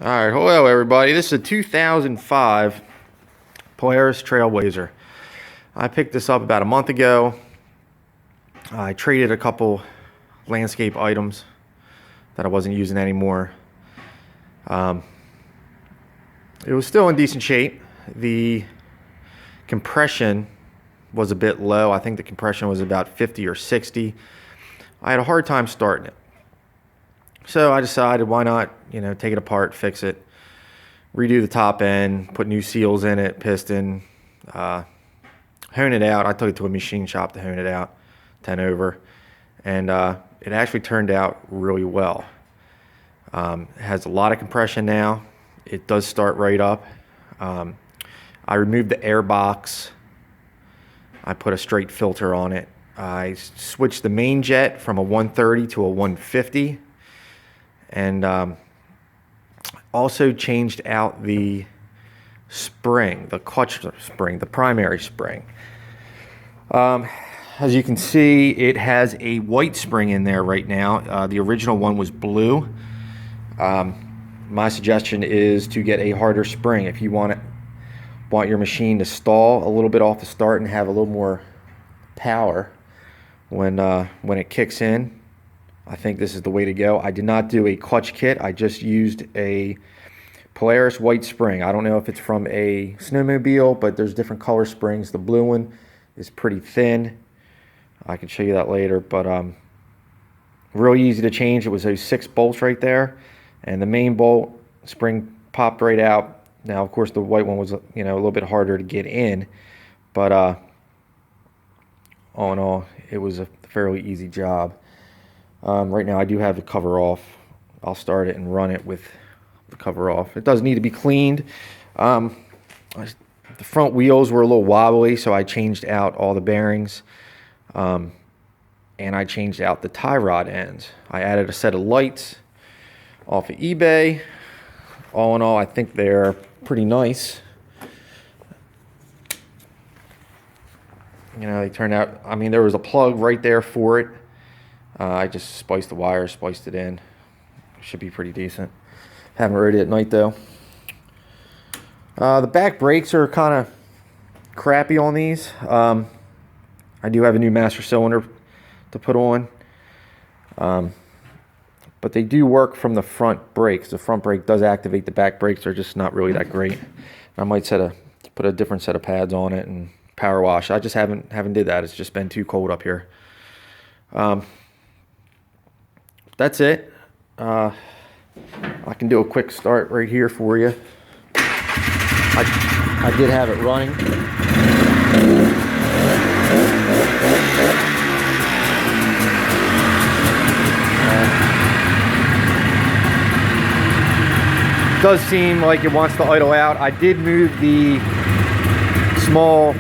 Alright, hello everybody. This is a 2005 Polaris Trailblazer. I picked this up about a month ago. I traded a couple landscape items that I wasn't using anymore. It was still in decent shape. The compression was a bit low. I think the compression was about 50 or 60. I had a hard time starting it. So I decided, why not, take it apart, fix it, redo the top end, put new seals in it, piston, hone it out. I took it to a machine shop to hone it out, 10 over, and it actually turned out really well. It has a lot of compression now. It does start right up. I removed the air box. I put a straight filter on it. I switched the main jet from a 130 to a 150. And also changed out the spring, the clutch spring, the primary spring. As you can see, it has a white spring in there right now. The original one was blue. My suggestion is to get a harder spring if you want your machine to stall a little bit off the start and have a little more power when it kicks in. I think this is the way to go. I did not do a clutch kit. I just used a Polaris white spring. I don't know if it's from a snowmobile, but there's different color springs. The blue one is pretty thin. I can show you that later, but really easy to change. It was those 6 bolts right there, and the main bolt spring popped right out. Now, of course, the white one was a little bit harder to get in, but all in all, it was a fairly easy job. Right now I do have the cover off. I'll start it and run it with the cover off. It does need to be cleaned. The front wheels were a little wobbly, so I changed out all the bearings. And I changed out the tie rod ends. I added a set of lights off of eBay. All in all, I think they're pretty nice. They turned out, there was a plug right there for it. I just spliced the wire, spliced it in. Should be pretty decent. Haven't rode it at night though. The back brakes are kind of crappy on these. I do have a new master cylinder to put on. But they do work from the front brakes. The front brake does activate. The back brakes are just not really that great. I might put a different set of pads on it and power wash. I just haven't did that. It's just been too cold up here. That's it. I can do a quick start right here for you. I did have it running. It does seem like it wants to idle out. I did move the small,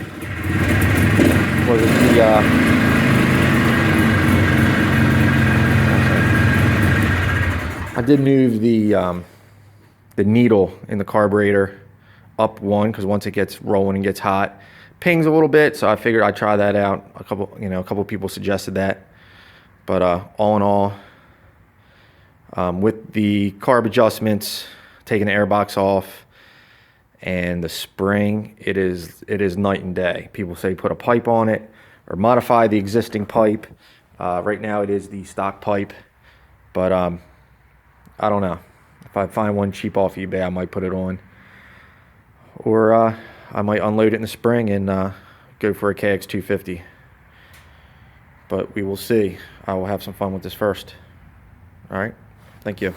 I did move the needle in the carburetor up one, because once it gets rolling and gets hot, pings a little bit. So I figured I'd try that out. A couple people suggested that, but all in all, with the carb adjustments, taking the airbox off, and the spring, it is night and day. People say put a pipe on it or modify the existing pipe. Right now it is the stock pipe, but I don't know. If I find one cheap off eBay, I might put it on. Or I might unload it in the spring and go for a KX 250. But we will see. I will have some fun with this first. All right. Thank you.